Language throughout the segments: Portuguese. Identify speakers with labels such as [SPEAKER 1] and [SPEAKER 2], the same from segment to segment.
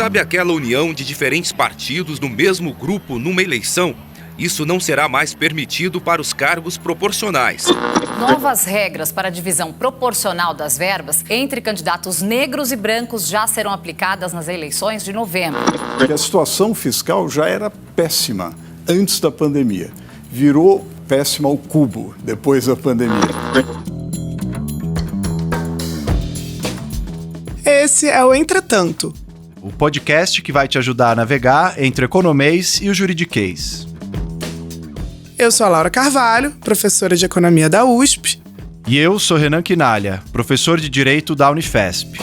[SPEAKER 1] Sabe aquela união de diferentes partidos no mesmo grupo numa eleição? Isso não será mais permitido para os cargos proporcionais.
[SPEAKER 2] Novas regras para a divisão proporcional das verbas entre candidatos negros e brancos já serão aplicadas nas eleições de novembro.
[SPEAKER 3] A situação fiscal já era péssima antes da pandemia. Virou péssima ao cubo depois da pandemia.
[SPEAKER 4] Esse é o Entretanto,
[SPEAKER 5] o podcast que vai te ajudar a navegar entre o economês e o juridiquês.
[SPEAKER 4] Eu sou a Laura Carvalho, professora de Economia da USP.
[SPEAKER 5] E eu sou Renan Quinalha, professor de Direito da Unifesp.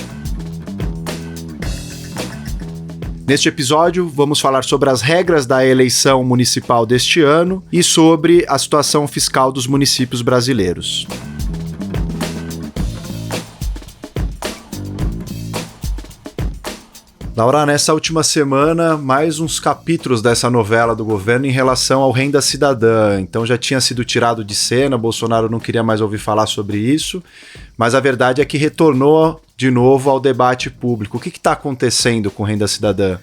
[SPEAKER 5] Neste episódio, vamos falar sobre as regras da eleição municipal deste ano e sobre a situação fiscal dos municípios brasileiros. Laura, nessa última semana, mais uns capítulos dessa novela do governo em relação ao Renda Cidadã. Então já tinha sido tirado de cena, Bolsonaro não queria mais ouvir falar sobre isso, mas a verdade é que retornou de novo ao debate público. O que está acontecendo com Renda Cidadã?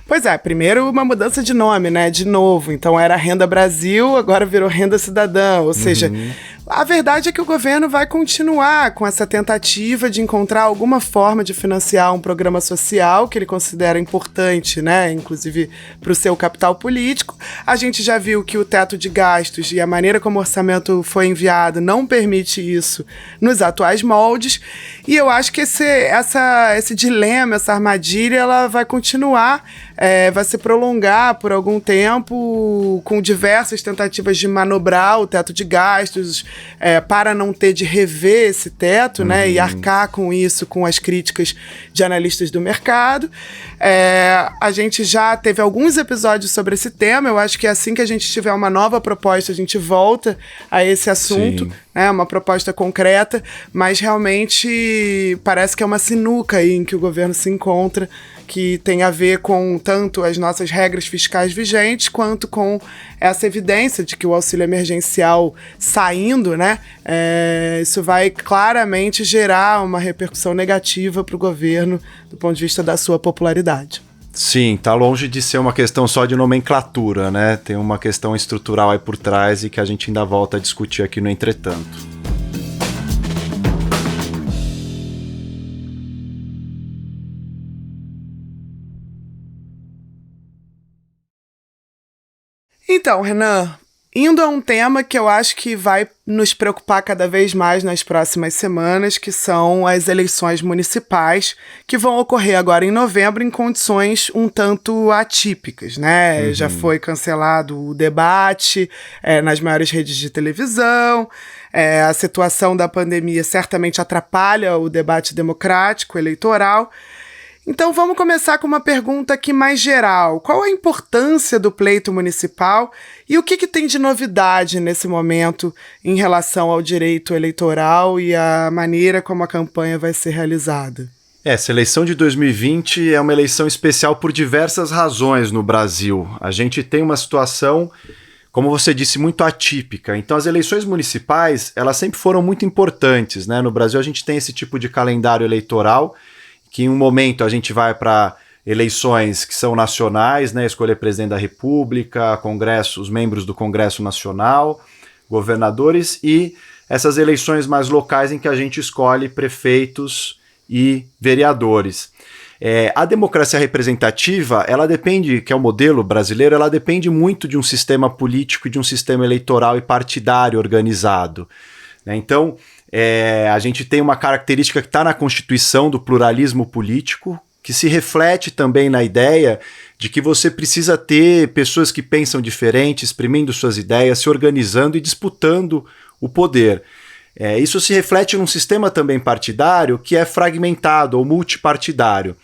[SPEAKER 4] Pois é, primeiro uma mudança de nome, né? De novo. Então era Renda Brasil, agora virou Renda Cidadã. Ou seja, a verdade é que o governo vai continuar com essa tentativa de encontrar alguma forma de financiar um programa social que ele considera importante, né? Inclusive para o seu capital político. A gente já viu que o teto de gastos e a maneira como o orçamento foi enviado não permite isso nos atuais moldes. E eu acho que esse dilema, essa armadilha, ela vai continuar. Vai se prolongar por algum tempo com diversas tentativas de manobrar o teto de gastos para não ter de rever esse teto, né, e arcar com isso, com as críticas de analistas do mercado. A gente já teve alguns episódios sobre esse tema. Eu acho que assim que a gente tiver uma nova proposta, a gente volta a esse assunto, né, uma proposta concreta, mas realmente parece que é uma sinuca aí em que o governo se encontra, que tem a ver com tanto as nossas regras fiscais vigentes, quanto com essa evidência de que o auxílio emergencial saindo, né, isso vai claramente gerar uma repercussão negativa para o governo do ponto de vista da sua popularidade.
[SPEAKER 5] Sim, tá longe de ser uma questão só de nomenclatura, né? Tem uma questão estrutural aí por trás e que a gente ainda volta a discutir aqui no Entretanto.
[SPEAKER 4] Então, Renan, indo a um tema que eu acho que vai nos preocupar cada vez mais nas próximas semanas, que são as eleições municipais, que vão ocorrer agora em novembro em condições um tanto atípicas, né? Já foi cancelado o debate nas maiores redes de televisão, a situação da pandemia certamente atrapalha o debate democrático, eleitoral. Então vamos começar com uma pergunta aqui mais geral. Qual a importância do pleito municipal e o que tem de novidade nesse momento em relação ao direito eleitoral e a maneira como a campanha vai ser realizada?
[SPEAKER 5] Essa eleição de 2020 é uma eleição especial por diversas razões no Brasil. A gente tem uma situação, como você disse, muito atípica. Então as eleições municipais, elas sempre foram muito importantes, né? No Brasil a gente tem esse tipo de calendário eleitoral, que em um momento a gente vai para eleições que são nacionais, né, escolher presidente da República, Congresso, os membros do Congresso Nacional, governadores, e essas eleições mais locais em que a gente escolhe prefeitos e vereadores. A democracia representativa, ela depende, que é o modelo brasileiro, ela depende muito de um sistema político, de um sistema eleitoral e partidário organizado, né? Então, a gente tem uma característica que está na Constituição do pluralismo político, que se reflete também na ideia de que você precisa ter pessoas que pensam diferente, exprimindo suas ideias, se organizando e disputando o poder. Isso se reflete num sistema também partidário que é fragmentado ou multipartidário.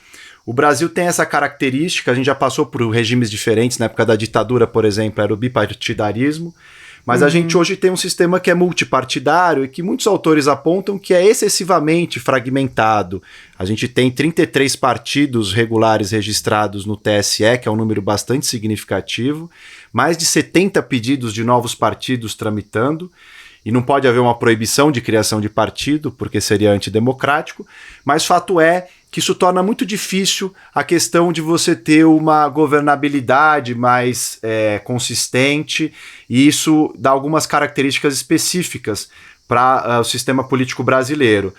[SPEAKER 5] O Brasil tem essa característica, a gente já passou por regimes diferentes, na época da ditadura, por exemplo, era o bipartidarismo, mas a gente hoje tem um sistema que é multipartidário e que muitos autores apontam que é excessivamente fragmentado. A gente tem 33 partidos regulares registrados no TSE, que é um número bastante significativo, mais de 70 pedidos de novos partidos tramitando, e não pode haver uma proibição de criação de partido, porque seria antidemocrático, mas fato é que isso torna muito difícil a questão de você ter uma governabilidade mais consistente, e isso dá algumas características específicas para o sistema político brasileiro.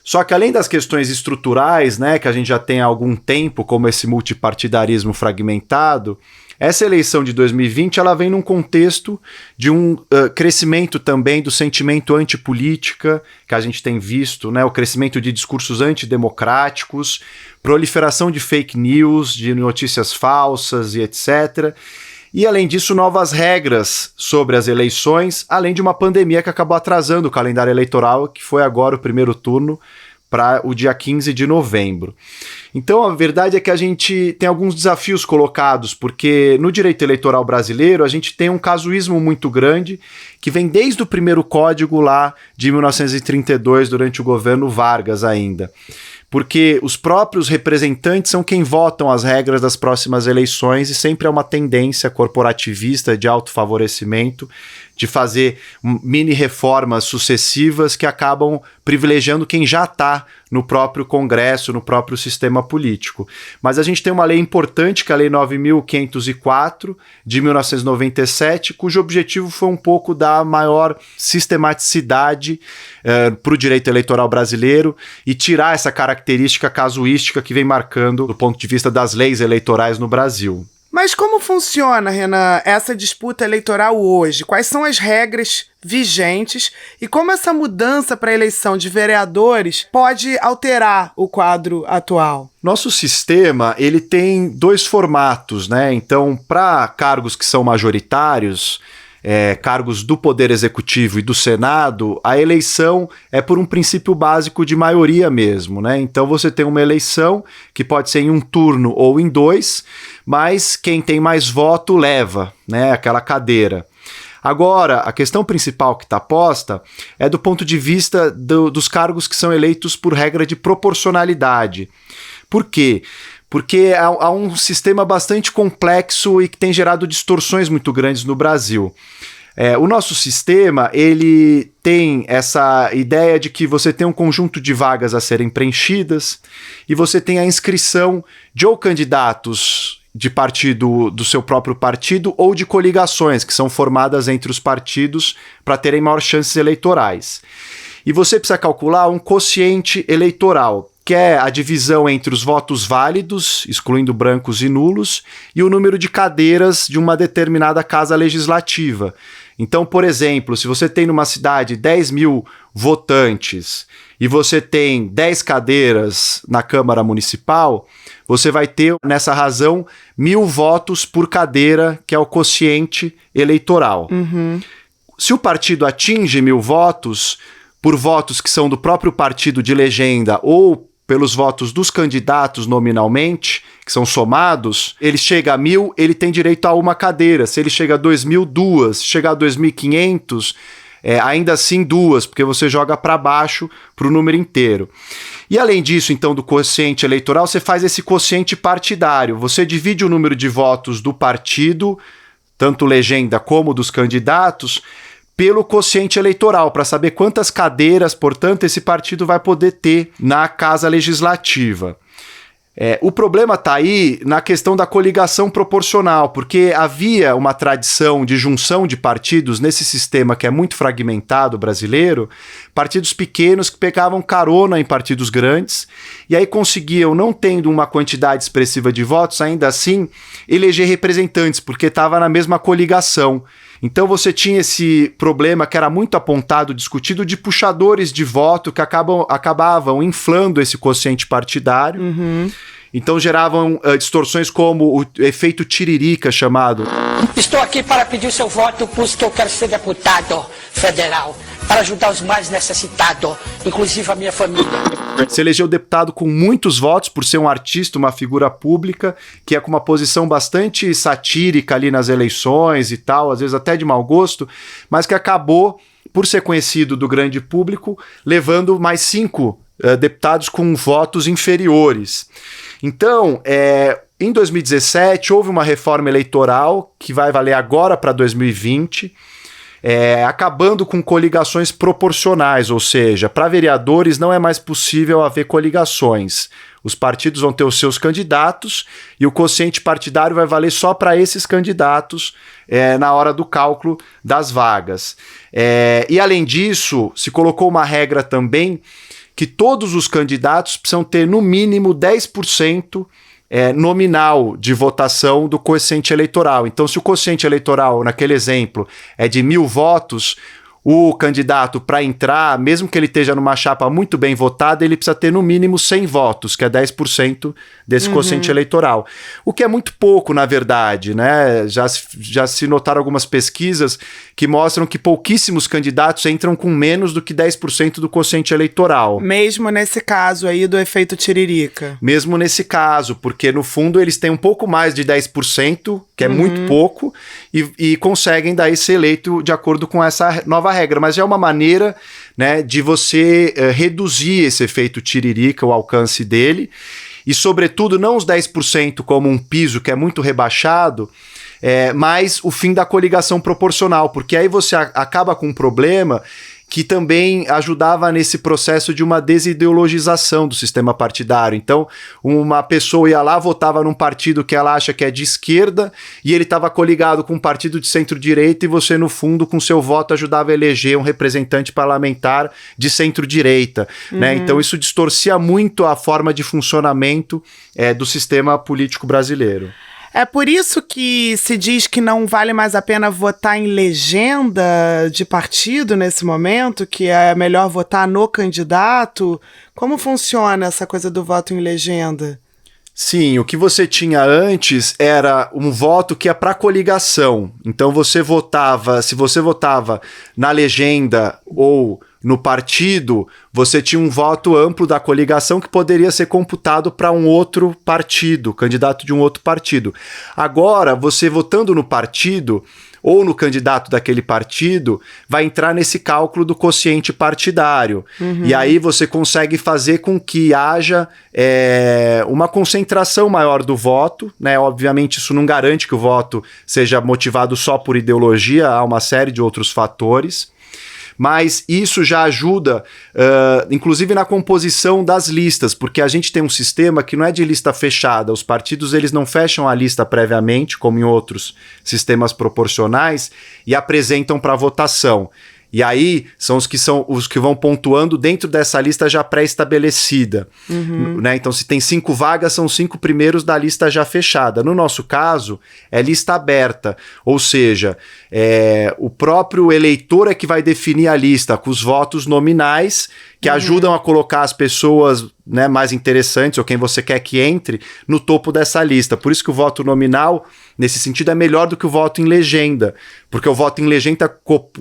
[SPEAKER 5] Só que além das questões estruturais, né, que a gente já tem há algum tempo, como esse multipartidarismo fragmentado, essa eleição de 2020 ela vem num contexto de um crescimento também do sentimento antipolítica que a gente tem visto, né, o crescimento de discursos antidemocráticos, proliferação de fake news, de notícias falsas e etc. E, além disso, novas regras sobre as eleições, além de uma pandemia que acabou atrasando o calendário eleitoral, que foi agora o primeiro turno para o dia 15 de novembro. Então, a verdade é que a gente tem alguns desafios colocados, porque no direito eleitoral brasileiro a gente tem um casuísmo muito grande, que vem desde o primeiro código lá de 1932, durante o governo Vargas ainda. Porque os próprios representantes são quem votam as regras das próximas eleições e sempre há uma tendência corporativista de autofavorecimento, de fazer mini reformas sucessivas que acabam privilegiando quem já está no próprio Congresso, no próprio sistema político. Mas a gente tem uma lei importante, que é a Lei 9.504, de 1997, cujo objetivo foi um pouco dar maior sistematicidade para o direito eleitoral brasileiro e tirar essa característica casuística que vem marcando do ponto de vista das leis eleitorais no Brasil.
[SPEAKER 4] Mas como funciona, Renan, essa disputa eleitoral hoje? Quais são as regras vigentes e como essa mudança para a eleição de vereadores pode alterar o quadro atual?
[SPEAKER 5] Nosso sistema, ele tem dois formatos, né? Então, para cargos que são majoritários, cargos do Poder Executivo e do Senado, a eleição é por um princípio básico de maioria mesmo, né? Então você tem uma eleição que pode ser em um turno ou em dois, mas quem tem mais voto leva, né, aquela cadeira. Agora, a questão principal que está posta é do ponto de vista dos cargos que são eleitos por regra de proporcionalidade. Por quê? Porque há um sistema bastante complexo e que tem gerado distorções muito grandes no Brasil. O nosso sistema, ele tem essa ideia de que você tem um conjunto de vagas a serem preenchidas e você tem a inscrição de ou candidatos de partido do seu próprio partido ou de coligações que são formadas entre os partidos para terem maiores chances eleitorais. E você precisa calcular um quociente eleitoral, que é a divisão entre os votos válidos, excluindo brancos e nulos, e o número de cadeiras de uma determinada casa legislativa. Então, por exemplo, se você tem numa cidade 10 mil votantes e você tem 10 cadeiras na Câmara Municipal, você vai ter, nessa razão, 1.000 votos por cadeira, que é o quociente eleitoral.
[SPEAKER 4] Uhum.
[SPEAKER 5] Se o partido atinge 1.000 votos, por votos que são do próprio partido de legenda ou pelos votos dos candidatos nominalmente, que são somados, ele chega a 1.000, ele tem direito a uma cadeira. Se ele chega a 2.000, duas. Se chegar a 2.500, ainda assim duas, porque você joga para baixo para o número inteiro. E além disso, então, do quociente eleitoral, você faz esse quociente partidário. Você divide o número de votos do partido, tanto legenda como dos candidatos, pelo quociente eleitoral, para saber quantas cadeiras, portanto, esse partido vai poder ter na Casa Legislativa. O problema está aí na questão da coligação proporcional, porque havia uma tradição de junção de partidos nesse sistema que é muito fragmentado brasileiro, partidos pequenos que pegavam carona em partidos grandes, e aí conseguiam, não tendo uma quantidade expressiva de votos, ainda assim, eleger representantes, porque estava na mesma coligação. Então você tinha esse problema que era muito apontado, discutido, de puxadores de voto que acabavam inflando esse quociente partidário.
[SPEAKER 4] Uhum.
[SPEAKER 5] Então geravam distorções como o efeito tiririca chamado.
[SPEAKER 6] Estou aqui para pedir o seu voto, pois que eu quero ser deputado federal, para ajudar os mais necessitados, inclusive a minha família.
[SPEAKER 5] Se elegeu deputado com muitos votos por ser um artista, uma figura pública, que é com uma posição bastante satírica ali nas eleições e tal, às vezes até de mau gosto, mas que acabou, por ser conhecido do grande público, levando mais 5 deputados com votos inferiores. Então, em 2017, houve uma reforma eleitoral que vai valer agora para 2020, acabando com coligações proporcionais, ou seja, para vereadores não é mais possível haver coligações. Os partidos vão ter os seus candidatos e o quociente partidário vai valer só para esses candidatos na hora do cálculo das vagas. E além disso, se colocou uma regra também que todos os candidatos precisam ter no mínimo 10% nominal de votação do quociente eleitoral. Então, se o quociente eleitoral, naquele exemplo, é de 1.000 votos, o candidato, para entrar, mesmo que ele esteja numa chapa muito bem votada, ele precisa ter no mínimo 100 votos, que é 10% desse quociente eleitoral. O que é muito pouco, na verdade, né? Já se notaram algumas pesquisas que mostram que pouquíssimos candidatos entram com menos do que 10% do quociente eleitoral.
[SPEAKER 4] Mesmo nesse caso aí do efeito tiririca.
[SPEAKER 5] Mesmo nesse caso, porque no fundo eles têm um pouco mais de 10%, que é muito pouco, e conseguem daí ser eleito de acordo com essa nova regra. Mas já é uma maneira, né, de você reduzir esse efeito tiririca, o alcance dele, e sobretudo não os 10% como um piso que é muito rebaixado, mas o fim da coligação proporcional, porque aí você acaba com um problema que também ajudava nesse processo de uma desideologização do sistema partidário. Então, uma pessoa ia lá, votava num partido que ela acha que é de esquerda, e ele estava coligado com um partido de centro-direita, e você, no fundo, com seu voto, ajudava a eleger um representante parlamentar de centro-direita. Né? Então, isso distorcia muito a forma de funcionamento do sistema político brasileiro.
[SPEAKER 4] É por isso que se diz que não vale mais a pena votar em legenda de partido nesse momento, que é melhor votar no candidato. Como funciona essa coisa do voto em legenda?
[SPEAKER 5] Sim, o que você tinha antes era um voto que é para coligação. Então você votava, se você votava na legenda ou no partido, você tinha um voto amplo da coligação que poderia ser computado para um outro partido, candidato de um outro partido. Agora, você votando no partido ou no candidato daquele partido, vai entrar nesse cálculo do quociente partidário. E aí você consegue fazer com que haja uma concentração maior do voto, né? Obviamente isso não garante que o voto seja motivado só por ideologia, há uma série de outros fatores. Mas isso já ajuda, inclusive na composição das listas, porque a gente tem um sistema que não é de lista fechada. Os partidos eles não fecham a lista previamente, como em outros sistemas proporcionais, e apresentam para votação. E aí são os que vão pontuando dentro dessa lista já pré-estabelecida. Né? Então, se tem 5 vagas, são 5 primeiros da lista já fechada. No nosso caso, é lista aberta. Ou seja, o próprio eleitor é que vai definir a lista com os votos nominais, que ajudam a colocar as pessoas, né, mais interessantes, ou quem você quer que entre, no topo dessa lista. Por isso que o voto nominal, nesse sentido, é melhor do que o voto em legenda, porque o voto em legenda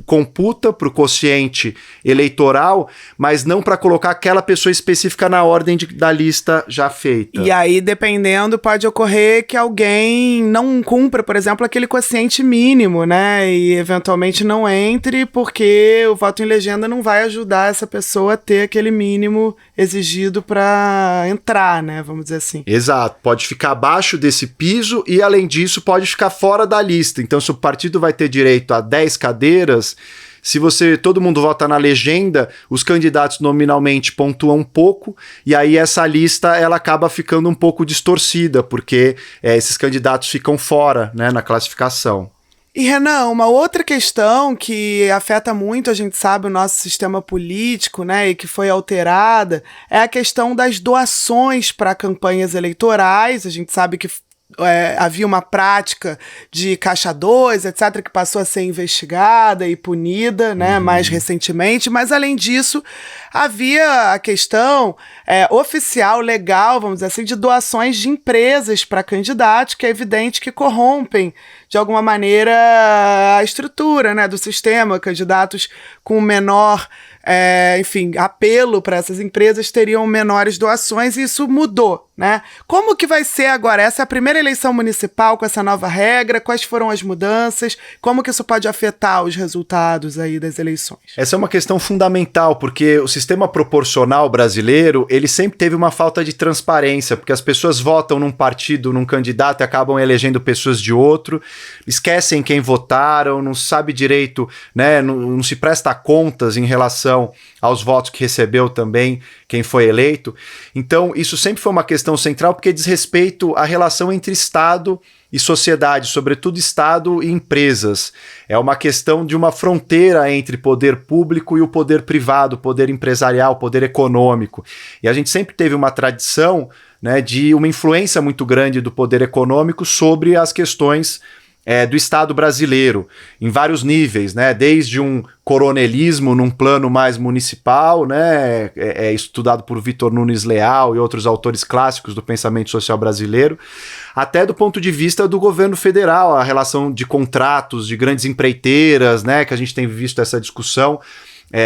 [SPEAKER 5] computa para o quociente eleitoral, mas não para colocar aquela pessoa específica na ordem da lista já feita.
[SPEAKER 4] E aí, dependendo, pode ocorrer que alguém não cumpra, por exemplo, aquele quociente mínimo, né, e eventualmente não entre, porque o voto em legenda não vai ajudar essa pessoa a ter aquele mínimo exigido para entrar, né, vamos dizer assim.
[SPEAKER 5] Exato, pode ficar abaixo desse piso e, além disso, pode ficar fora da lista. Então, se o partido vai ter direito a 10 cadeiras, se todo mundo vota na legenda, os candidatos nominalmente pontuam um pouco, e aí essa lista ela acaba ficando um pouco distorcida, porque esses candidatos ficam fora, né, na classificação.
[SPEAKER 4] E, Renan, uma outra questão que afeta muito, a gente sabe, o nosso sistema político, né, e que foi alterada, é a questão das doações para campanhas eleitorais. A gente sabe que havia uma prática de caixa 2, etc., que passou a ser investigada e punida, né, mais recentemente, mas além disso, havia a questão oficial, legal, vamos dizer assim, de doações de empresas para candidatos, que é evidente que corrompem, de alguma maneira, a estrutura, né, do sistema, candidatos com menor enfim, apelo para essas empresas, teriam menores doações, e isso mudou, né? Como que vai ser agora? Essa é a primeira eleição municipal com essa nova regra? Quais foram as mudanças? Como que isso pode afetar os resultados aí das eleições?
[SPEAKER 5] Essa é uma questão fundamental, porque o sistema proporcional brasileiro, ele sempre teve uma falta de transparência, porque as pessoas votam num partido, num candidato e acabam elegendo pessoas de outro, esquecem quem votaram, não sabe direito, né, não se presta contas em relação aos votos que recebeu também quem foi eleito. Então, isso sempre foi uma questão central, porque diz respeito à relação entre Estado e sociedade, sobretudo Estado e empresas. É uma questão de uma fronteira entre poder público e o poder privado, poder empresarial, poder econômico. E a gente sempre teve uma tradição, né, de uma influência muito grande do poder econômico sobre as questões do Estado brasileiro, em vários níveis, né? Desde um coronelismo num plano mais municipal, né? Estudado por Vitor Nunes Leal e outros autores clássicos do pensamento social brasileiro, até do ponto de vista do governo federal, a relação de contratos de grandes empreiteiras, né? Que a gente tem visto essa discussão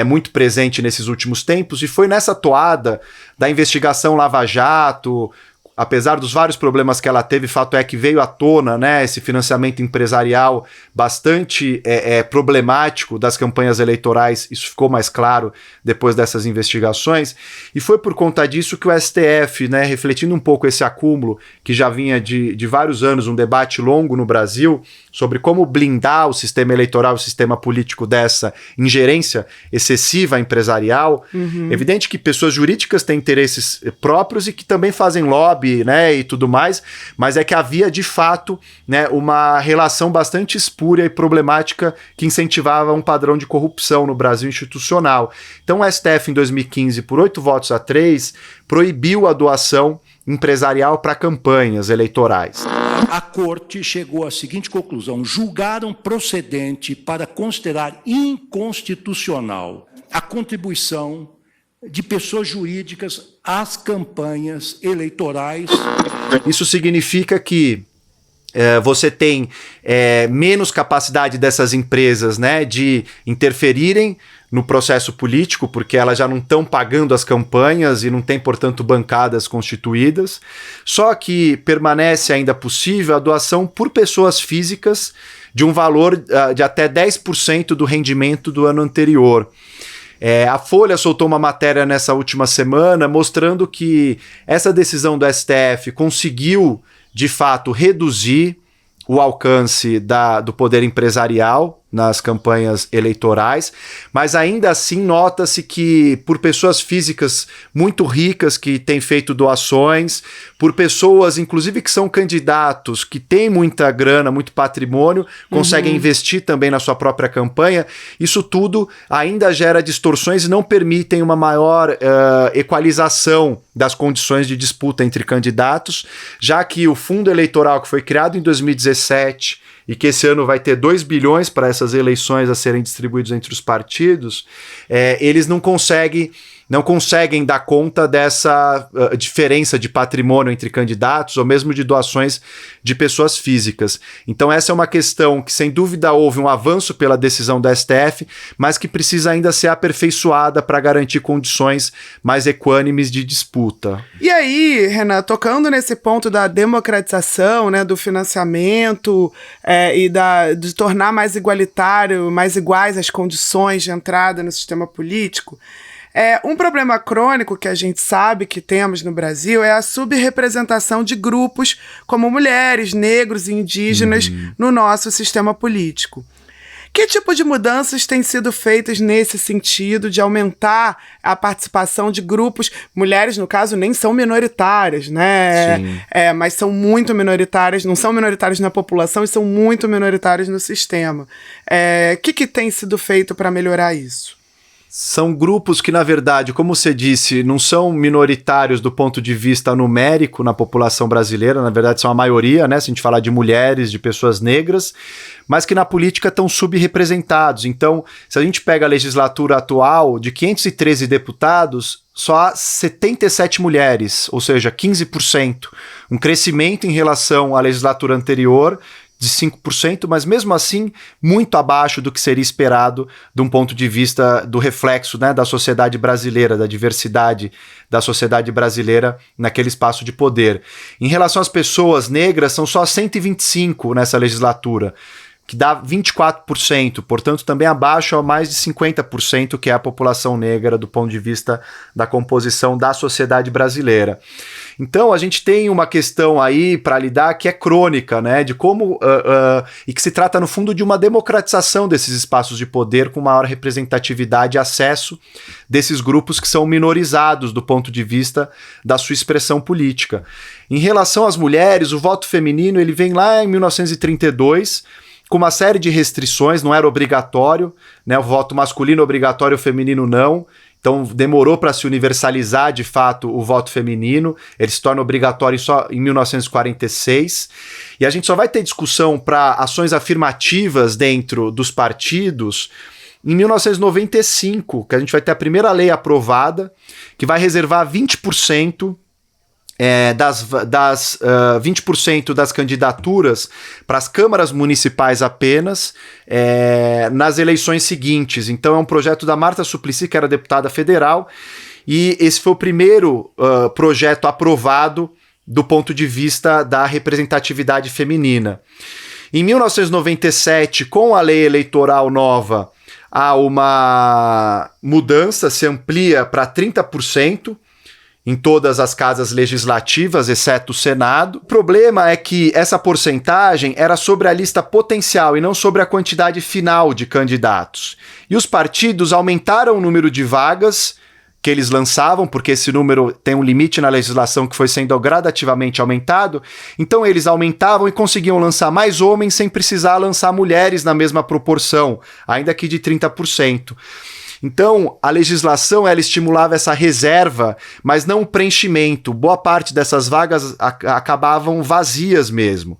[SPEAKER 5] muito presente nesses últimos tempos, e foi nessa toada da investigação Lava Jato. Apesar dos vários problemas que ela teve, fato é que veio à tona, né, esse financiamento empresarial bastante problemático das campanhas eleitorais. Isso ficou mais claro depois dessas investigações, e foi por conta disso que o STF, né, refletindo um pouco esse acúmulo que já vinha de vários anos, um debate longo no Brasil sobre como blindar o sistema eleitoral, o sistema político dessa ingerência excessiva empresarial. Evidente que pessoas jurídicas têm interesses próprios e que também fazem lobby, né, e tudo mais, mas é que havia de fato, né, uma relação bastante espúria e problemática que incentivava um padrão de corrupção no Brasil institucional. Então o STF em 2015, por 8-3, proibiu a doação empresarial para campanhas eleitorais.
[SPEAKER 7] A Corte chegou à seguinte conclusão: julgaram procedente para considerar inconstitucional a contribuição de pessoas jurídicas às campanhas eleitorais.
[SPEAKER 5] Isso significa que você tem menos capacidade dessas empresas, né, de interferirem no processo político, porque elas já não estão pagando as campanhas e não tem, portanto, bancadas constituídas. Só que permanece ainda possível a doação por pessoas físicas de um valor de até 10% do rendimento do ano anterior. A Folha soltou uma matéria nessa última semana mostrando que essa decisão do STF conseguiu, de fato, reduzir o alcance do poder empresarial nas campanhas eleitorais, mas ainda assim nota-se que por pessoas físicas muito ricas que têm feito doações, por pessoas inclusive que são candidatos, que têm muita grana, muito patrimônio, conseguem investir também na sua própria campanha, isso tudo ainda gera distorções e não permitem uma maior equalização das condições de disputa entre candidatos, já que o fundo eleitoral que foi criado em 2017 e que esse ano vai ter 2 bilhões para essas eleições a serem distribuídos entre os partidos, eles não conseguem dar conta dessa diferença de patrimônio entre candidatos ou mesmo de doações de pessoas físicas. Então essa é uma questão que sem dúvida houve um avanço pela decisão do STF, mas que precisa ainda ser aperfeiçoada para garantir condições mais equânimes de disputa.
[SPEAKER 4] E aí, Renan, tocando nesse ponto da democratização, né, do financiamento e de tornar mais igualitário, mais iguais as condições de entrada no sistema político, um problema crônico que a gente sabe que temos no Brasil é a subrepresentação de grupos como mulheres, negros e indígenas no nosso sistema político. Que tipo de mudanças têm sido feitas nesse sentido de aumentar a participação de grupos? Mulheres, no caso, nem são minoritárias, né? Mas são muito minoritárias, não são minoritárias na população e são muito minoritárias no sistema. O que tem sido feito para melhorar isso?
[SPEAKER 5] São grupos que, na verdade, como você disse, não são minoritários do ponto de vista numérico na população brasileira, na verdade são a maioria, né? Se a gente falar de mulheres, de pessoas negras, mas que na política estão subrepresentados. Então, se a gente pega a legislatura atual, de 513 deputados, só há 77 mulheres, ou seja, 15%. Um crescimento em relação à legislatura anterior, de 5%, mas mesmo assim muito abaixo do que seria esperado de um ponto de vista do reflexo, né, da sociedade brasileira, da diversidade da sociedade brasileira naquele espaço de poder. Em relação às pessoas negras, são só 125 nessa legislatura, que dá 24%, portanto também abaixo a mais de 50% que é a população negra do ponto de vista da composição da sociedade brasileira. Então a gente tem uma questão aí para lidar que é crônica, né, de como e que se trata no fundo de uma democratização desses espaços de poder com maior representatividade e acesso desses grupos que são minorizados do ponto de vista da sua expressão política. Em relação às mulheres, o voto feminino ele vem lá em 1932 com uma série de restrições, não era obrigatório, né, o voto masculino obrigatório, o feminino não. Então demorou para se universalizar de fato o voto feminino, ele se torna obrigatório só em 1946, e a gente só vai ter discussão para ações afirmativas dentro dos partidos em 1995, que a gente vai ter a primeira lei aprovada, que vai reservar 20% 20% das candidaturas para as câmaras municipais apenas nas eleições seguintes. Então é um projeto da Marta Suplicy, que era deputada federal, e esse foi o primeiro projeto aprovado do ponto de vista da representatividade feminina. Em 1997, com a lei eleitoral nova, há uma mudança, se amplia para 30%, em todas as casas legislativas, exceto o Senado. O problema é que essa porcentagem era sobre a lista potencial e não sobre a quantidade final de candidatos. E os partidos aumentaram o número de vagas que eles lançavam, porque esse número tem um limite na legislação que foi sendo gradativamente aumentado, então eles aumentavam e conseguiam lançar mais homens sem precisar lançar mulheres na mesma proporção, ainda que de 30%. Então, a legislação ela estimulava essa reserva, mas não o preenchimento. Boa parte dessas vagas acabavam vazias mesmo.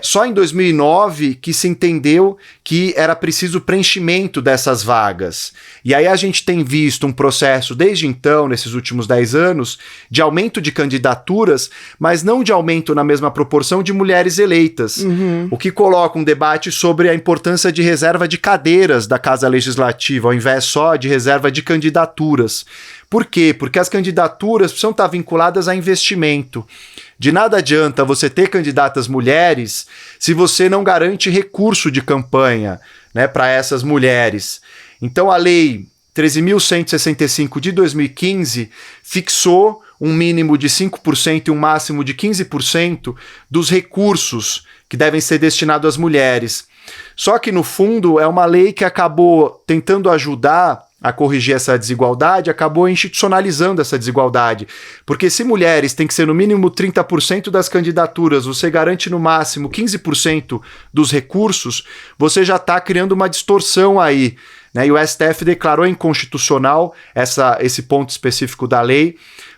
[SPEAKER 5] Só em 2009 que se entendeu que era preciso preenchimento dessas vagas. E aí a gente tem visto um processo, desde então, nesses últimos 10 anos, de aumento de candidaturas, mas não de aumento na mesma proporção de mulheres eleitas. O que coloca um debate sobre a importância de reserva de cadeiras da Casa Legislativa, ao invés só de reserva de candidaturas. Por quê? Porque as candidaturas precisam estar vinculadas a investimento. De nada adianta você ter candidatas mulheres se você não garante recurso de campanha, né, para essas mulheres. Então a Lei 13.165 de 2015 fixou um mínimo de 5% e um máximo de 15% dos recursos que devem ser destinados às mulheres. Só que, no fundo, é uma lei que acabou tentando ajudar a corrigir essa desigualdade, acabou institucionalizando essa desigualdade. Porque se mulheres têm que ser no mínimo 30% das candidaturas, você garante no máximo 15% dos recursos, você já está criando uma distorção aí, né? E o STF declarou inconstitucional esse ponto específico da lei,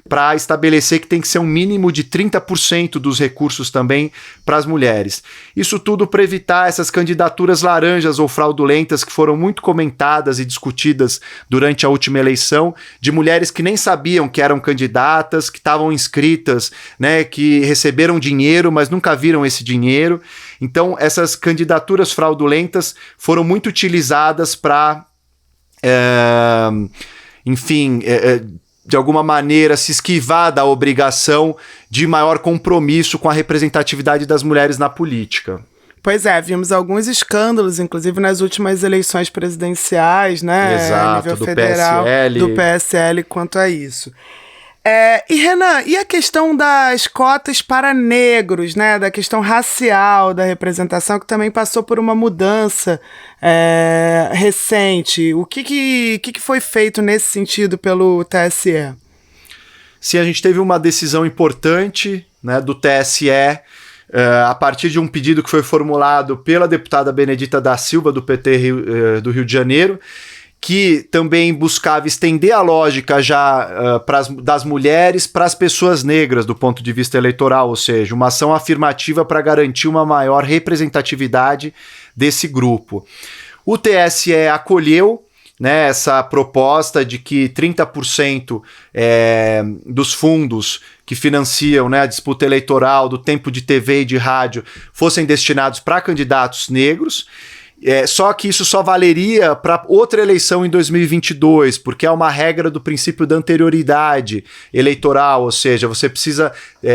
[SPEAKER 5] para estabelecer que tem que ser um mínimo de 30% dos recursos também para as mulheres. Isso tudo para evitar essas candidaturas laranjas ou fraudulentas que foram muito comentadas e discutidas durante a última eleição, de mulheres que nem sabiam que eram candidatas, que estavam inscritas, né, que receberam dinheiro, mas nunca viram esse dinheiro. Então, essas candidaturas fraudulentas foram muito utilizadas para, de alguma maneira, se esquivar da obrigação de maior compromisso com a representatividade das mulheres na política.
[SPEAKER 4] Pois é, vimos alguns escândalos, inclusive nas últimas eleições presidenciais, né?
[SPEAKER 5] Exato,
[SPEAKER 4] a nível
[SPEAKER 5] do
[SPEAKER 4] federal,
[SPEAKER 5] PSL.
[SPEAKER 4] Do PSL quanto a isso. E Renan, e a questão das cotas para negros, né? Da questão racial da representação, que também passou por uma mudança recente. O que foi feito nesse sentido pelo TSE?
[SPEAKER 5] Sim, a gente teve uma decisão importante, né, do TSE, a partir de um pedido que foi formulado pela deputada Benedita da Silva, do PT do Rio de Janeiro, que também buscava estender a lógica já das mulheres para as pessoas negras do ponto de vista eleitoral, ou seja, uma ação afirmativa para garantir uma maior representatividade desse grupo. O TSE acolheu, né, essa proposta de que 30% dos fundos que financiam, né, a disputa eleitoral, do tempo de TV e de rádio, fossem destinados para candidatos negros. Só que isso só valeria para outra eleição em 2022, porque é uma regra do princípio da anterioridade eleitoral, ou seja, você precisa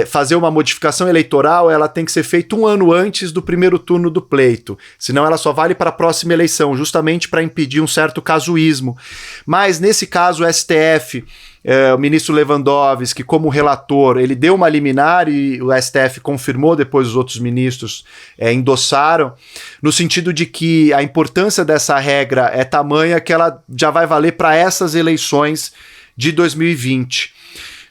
[SPEAKER 5] fazer uma modificação eleitoral, ela tem que ser feita 1 ano antes do primeiro turno do pleito, senão ela só vale para a próxima eleição, justamente para impedir um certo casuísmo. Mas nesse caso o STF, o ministro Lewandowski, como relator, ele deu uma liminar e o STF confirmou, depois os outros ministros endossaram, no sentido de que a importância dessa regra é tamanha que ela já vai valer para essas eleições de 2020.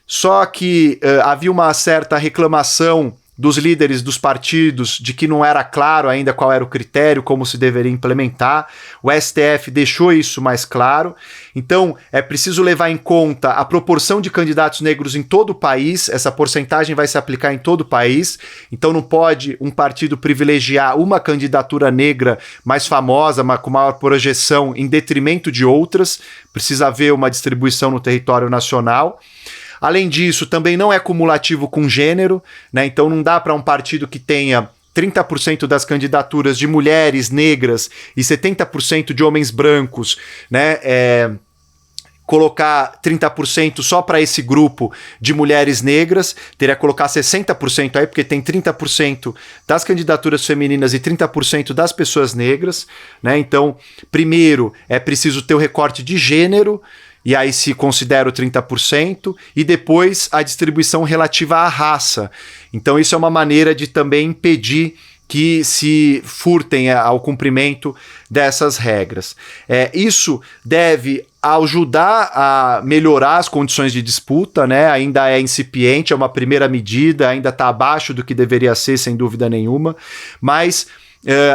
[SPEAKER 5] Só que havia uma certa reclamação dos líderes dos partidos de que não era claro ainda qual era o critério, como se deveria implementar. O STF deixou isso mais claro. Então, é preciso levar em conta a proporção de candidatos negros em todo o país. Essa porcentagem vai se aplicar em todo o país. Então, não pode um partido privilegiar uma candidatura negra mais famosa, com maior projeção, em detrimento de outras. Precisa haver uma distribuição no território nacional. Além disso, também não é cumulativo com gênero, né? Então não dá para um partido que tenha 30% das candidaturas de mulheres negras e 70% de homens brancos, né? Colocar 30% só para esse grupo de mulheres negras, teria que colocar 60% aí, porque tem 30% das candidaturas femininas e 30% das pessoas negras, né? Então, primeiro, é preciso ter o recorte de gênero, e aí se considera o 30%, e depois a distribuição relativa à raça. Então isso é uma maneira de também impedir que se furtem ao cumprimento dessas regras. Isso deve ajudar a melhorar as condições de disputa, né? Ainda é incipiente, é uma primeira medida, ainda está abaixo do que deveria ser, sem dúvida nenhuma, mas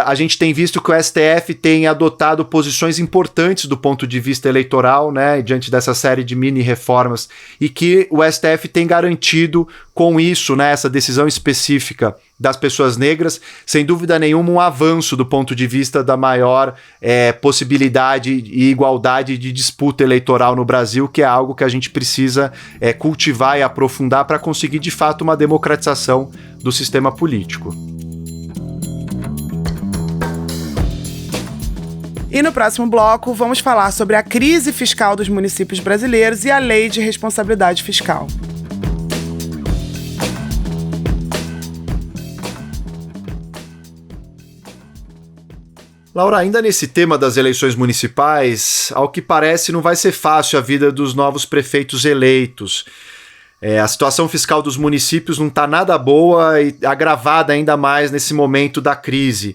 [SPEAKER 5] a gente tem visto que o STF tem adotado posições importantes do ponto de vista eleitoral, né, diante dessa série de mini-reformas, e que o STF tem garantido com isso, né, essa decisão específica das pessoas negras, sem dúvida nenhuma um avanço do ponto de vista da maior possibilidade e igualdade de disputa eleitoral no Brasil, que é algo que a gente precisa cultivar e aprofundar para conseguir de fato uma democratização do sistema político.
[SPEAKER 4] E no próximo bloco, vamos falar sobre a crise fiscal dos municípios brasileiros e a lei de responsabilidade fiscal.
[SPEAKER 5] Laura, ainda nesse tema das eleições municipais, ao que parece não vai ser fácil a vida dos novos prefeitos eleitos. A situação fiscal dos municípios não está nada boa e agravada ainda mais nesse momento da crise.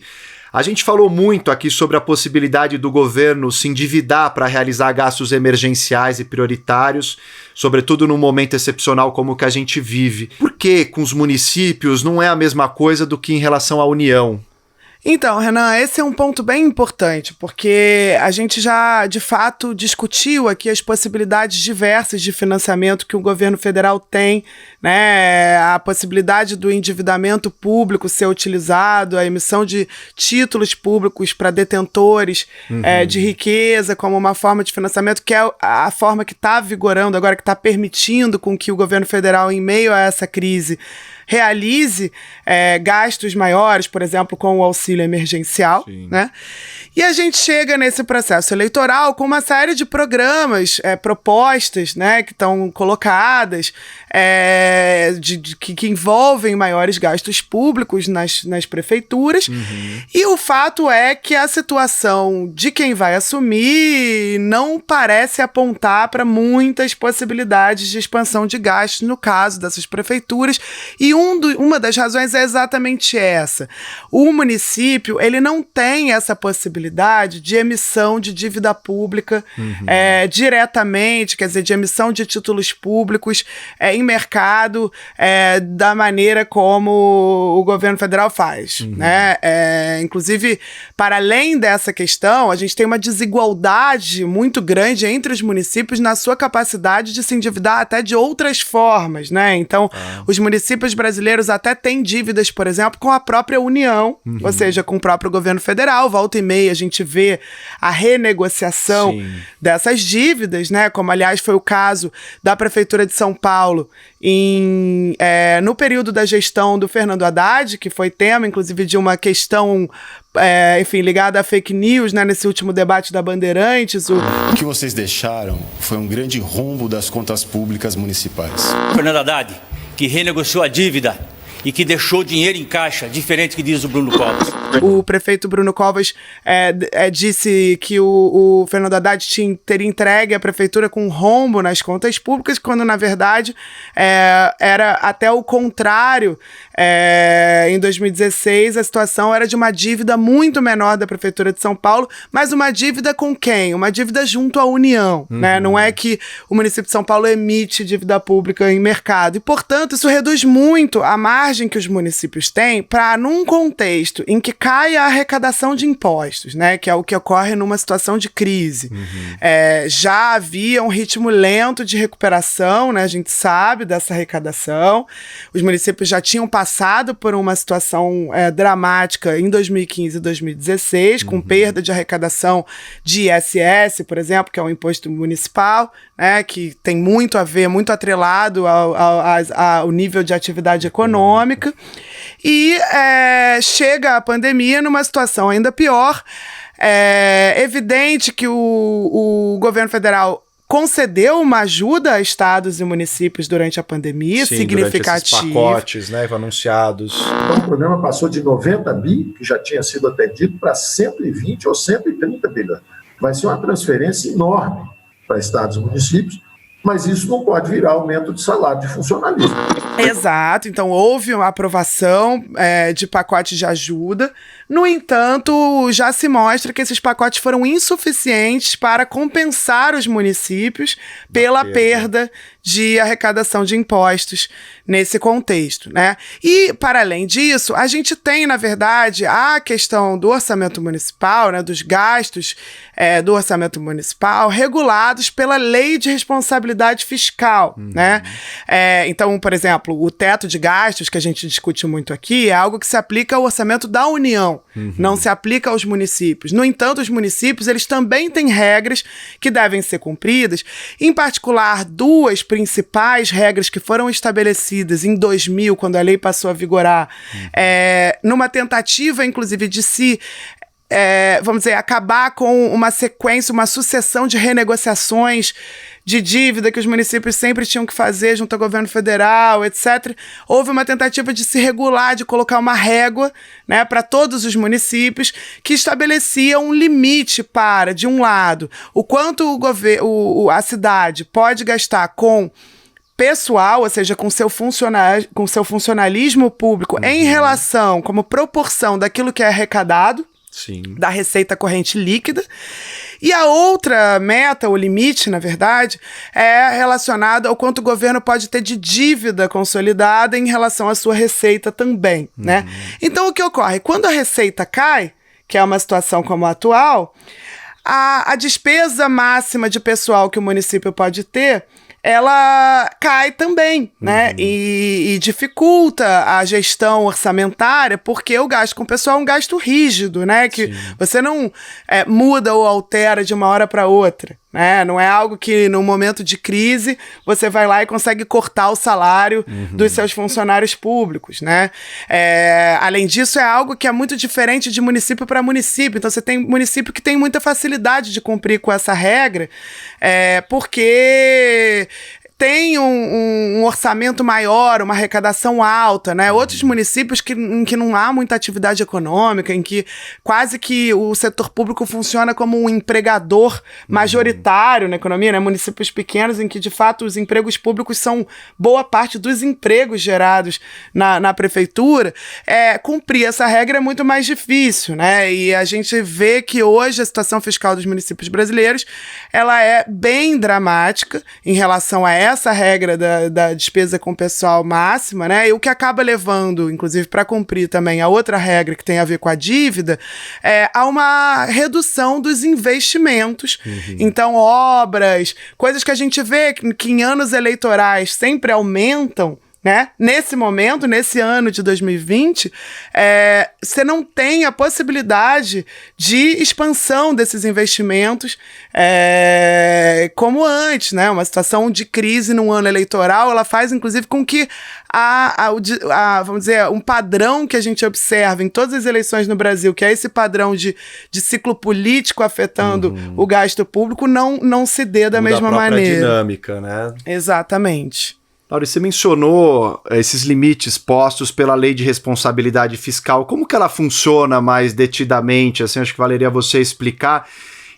[SPEAKER 5] A gente falou muito aqui sobre a possibilidade do governo se endividar para realizar gastos emergenciais e prioritários, sobretudo num momento excepcional como o que a gente vive. Por que com os municípios não é a mesma coisa do que em relação à União?
[SPEAKER 4] Então, Renan, esse é um ponto bem importante, porque a gente já, de fato, discutiu aqui as possibilidades diversas de financiamento que o governo federal tem, né? A possibilidade do endividamento público ser utilizado, a emissão de títulos públicos para detentores de riqueza como uma forma de financiamento, que é a forma que está vigorando agora, que está permitindo com que o governo federal, em meio a essa crise, realize gastos maiores, por exemplo, com o auxílio emergencial, né? E a gente chega nesse processo eleitoral com uma série de programas, propostas, né, que estão colocadas, que envolvem maiores gastos públicos nas prefeituras. E o fato é que a situação de quem vai assumir não parece apontar para muitas possibilidades de expansão de gastos no caso dessas prefeituras. E uma das razões é exatamente essa. O município, ele não tem essa possibilidade de emissão de dívida pública diretamente, quer dizer, de emissão de títulos públicos em mercado da maneira como o governo federal faz. Né? Inclusive, para além dessa questão, a gente tem uma desigualdade muito grande entre os municípios na sua capacidade de se endividar até de outras formas. Né? Então, os municípios brasileiros brasileiros até têm dívidas, por exemplo, com a própria União, ou seja, com o próprio governo federal. Volta e meia a gente vê a renegociação dessas dívidas, né? Como, aliás, foi o caso da Prefeitura de São Paulo no período da gestão do Fernando Haddad, que foi tema, inclusive, de uma questão ligada a fake news, né, nesse último debate da Bandeirantes.
[SPEAKER 8] O que vocês deixaram foi um grande rombo das contas públicas municipais.
[SPEAKER 9] Fernando Haddad, que renegociou a dívida e que deixou dinheiro em caixa, diferente que diz o Bruno Covas.
[SPEAKER 4] O prefeito Bruno Covas disse que o Fernando Haddad teria entregue a prefeitura com um rombo nas contas públicas, quando, na verdade, era até o contrário. Em 2016, a situação era de uma dívida muito menor da Prefeitura de São Paulo, mas uma dívida com quem? Uma dívida junto à União, né? Não é que o município de São Paulo emite dívida pública em mercado. E, portanto, isso reduz muito a margem que os municípios têm para, num contexto em que cai a arrecadação de impostos, né? Que é o que ocorre numa situação de crise. Já havia um ritmo lento de recuperação, né? A gente sabe dessa arrecadação. Os municípios já tinham passado por uma situação dramática em 2015 e 2016, com perda de arrecadação de ISS, por exemplo, que é um imposto municipal, né, que tem muito a ver, muito atrelado ao nível de atividade econômica. E chega a pandemia numa situação ainda pior. É evidente que o governo federal concedeu uma ajuda a estados e municípios durante a pandemia, significativa.
[SPEAKER 5] Durante esses pacotes, né, anunciados.
[SPEAKER 10] Então, o programa passou de 90 bi, que já tinha sido atendido, para 120 ou 130 bilhões. Vai ser uma transferência enorme para estados e municípios, mas isso não pode virar aumento de salário de funcionalismo.
[SPEAKER 4] Exato, então houve uma aprovação de pacotes de ajuda. No entanto, já se mostra que esses pacotes foram insuficientes para compensar os municípios pela perda de arrecadação de impostos nesse contexto, né? E, para além disso, a gente tem, na verdade, a questão do orçamento municipal, né, dos gastos do orçamento municipal regulados pela Lei de Responsabilidade Fiscal, né? Então, por exemplo, o teto de gastos que a gente discute muito aqui é algo que se aplica ao orçamento da União, não se aplica aos municípios. No entanto, os municípios, eles também têm regras que devem ser cumpridas, em particular duas principais regras que foram estabelecidas em 2000, quando a lei passou a vigorar, numa tentativa, inclusive, de se vamos dizer, acabar com uma sequência, uma sucessão de renegociações de dívida que os municípios sempre tinham que fazer junto ao governo federal, etc. Houve uma tentativa de se regular, de colocar uma régua, né, para todos os municípios, que estabelecia um limite para, de um lado, o quanto a cidade pode gastar com pessoal, ou seja, com seu funcionalismo público em relação, como proporção daquilo que é arrecadado, da receita corrente líquida. E a outra meta, o limite, na verdade, é relacionado ao quanto o governo pode ter de dívida consolidada em relação à sua receita também, né? Então, o que ocorre? Quando a receita cai, que é uma situação como a atual, a despesa máxima de pessoal que o município pode ter, ela cai também, né? E dificulta a gestão orçamentária, porque o gasto com o pessoal é um gasto rígido, né? Que você não muda ou altera de uma hora para outra, né? Não é algo que, no momento de crise, você vai lá e consegue cortar o salário dos seus funcionários públicos, né? Além disso, é algo que é muito diferente de município para município. Então, você tem município que tem muita facilidade de cumprir com essa regra, porque tem um orçamento maior, uma arrecadação alta, né? Outros municípios em que não há muita atividade econômica, em que quase que o setor público funciona como um empregador majoritário na economia, né? Municípios pequenos em que, de fato, os empregos públicos são boa parte dos empregos gerados na prefeitura. Cumprir essa regra é muito mais difícil, né? E a gente vê que hoje a situação fiscal dos municípios brasileiros, ela é bem dramática em relação a essa regra da despesa com pessoal máxima, né? E o que acaba levando, inclusive, para cumprir também a outra regra que tem a ver com a dívida, a uma redução dos investimentos. Então, obras, coisas que a gente vê que em anos eleitorais sempre aumentam, né? Nesse momento, nesse ano de 2020, você não tem a possibilidade de expansão desses investimentos como antes, né? Uma situação de crise num ano eleitoral, ela faz, inclusive, com que vamos dizer, um padrão que a gente observa em todas as eleições no Brasil, que é esse padrão de ciclo político afetando o gasto público, não se dê da mesma maneira.
[SPEAKER 5] Dinâmica, né?
[SPEAKER 4] Exatamente.
[SPEAKER 5] Laura, você mencionou esses limites postos pela Lei de Responsabilidade Fiscal. Como que ela funciona mais detidamente? Assim, acho que valeria você explicar.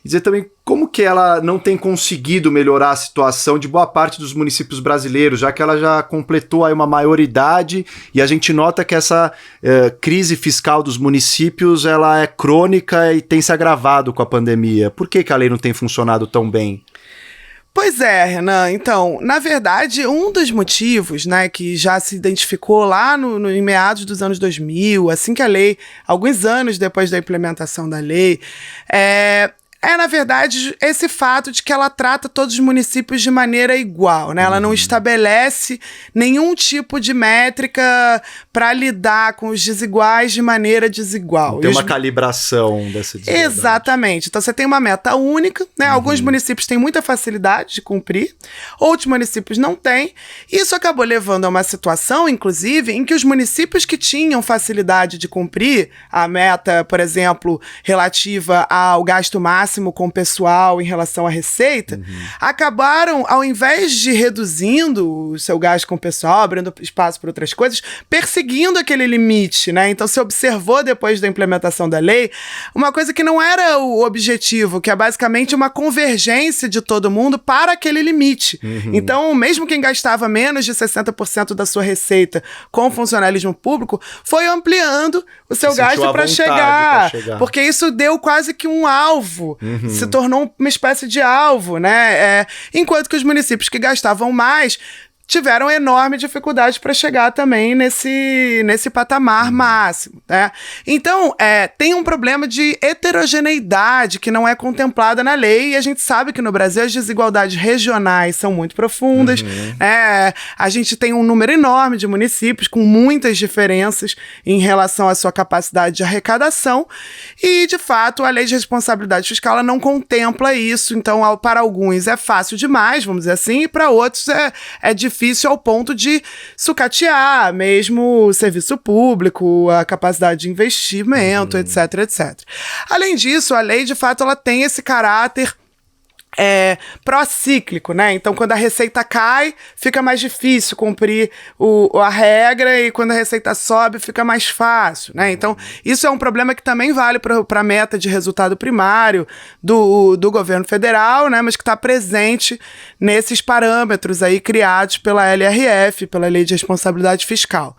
[SPEAKER 5] E dizer também como que ela não tem conseguido melhorar a situação de boa parte dos municípios brasileiros, já que ela já completou aí uma maioridade e a gente nota que essa crise fiscal dos municípios ela é crônica e tem se agravado com a pandemia. Por que a lei não tem funcionado tão bem?
[SPEAKER 4] Pois é, Renan. Então, na verdade, um dos motivos, né, que já se identificou lá em meados dos anos 2000, assim que a lei, alguns anos depois da implementação da lei, na verdade, esse fato de que ela trata todos os municípios de maneira igual, né? Ela não estabelece nenhum tipo de métrica para lidar com os desiguais de maneira desigual.
[SPEAKER 5] Não tem uma calibração dessa desigualdade.
[SPEAKER 4] Exatamente. Então, você tem uma meta única, né? Alguns municípios têm muita facilidade de cumprir, outros municípios não têm. Isso acabou levando a uma situação, inclusive, em que os municípios que tinham facilidade de cumprir a meta, por exemplo, relativa ao gasto máximo com o pessoal em relação à receita, acabaram, ao invés de reduzindo o seu gasto com o pessoal, abrindo espaço para outras coisas, perseguindo aquele limite, né? Então, se observou depois da implementação da lei uma coisa que não era o objetivo, que é basicamente uma convergência de todo mundo para aquele limite. Então, mesmo quem gastava menos de 60% da sua receita com funcionalismo público, foi ampliando o seu gasto para chegar, porque isso deu quase que um alvo, se tornou uma espécie de alvo, né? Enquanto que os municípios que gastavam mais tiveram enorme dificuldade para chegar também nesse patamar máximo, né? Então, tem um problema de heterogeneidade que não é contemplada na lei, e a gente sabe que no Brasil as desigualdades regionais são muito profundas, a gente tem um número enorme de municípios com muitas diferenças em relação à sua capacidade de arrecadação, e, de fato, a Lei de Responsabilidade Fiscal ela não contempla isso. Então, para alguns é fácil demais, vamos dizer assim, e para outros é difícil ao ponto de sucatear mesmo o serviço público, a capacidade de investimento, etc, etc. Além disso, a lei, de fato, ela tem esse caráter procíclico, né? Então, quando a receita cai, fica mais difícil cumprir a regra, e quando a receita sobe, fica mais fácil, né? Então, isso é um problema que também vale para a meta de resultado primário do governo federal, né? Mas que está presente nesses parâmetros aí criados pela LRF, pela Lei de Responsabilidade Fiscal.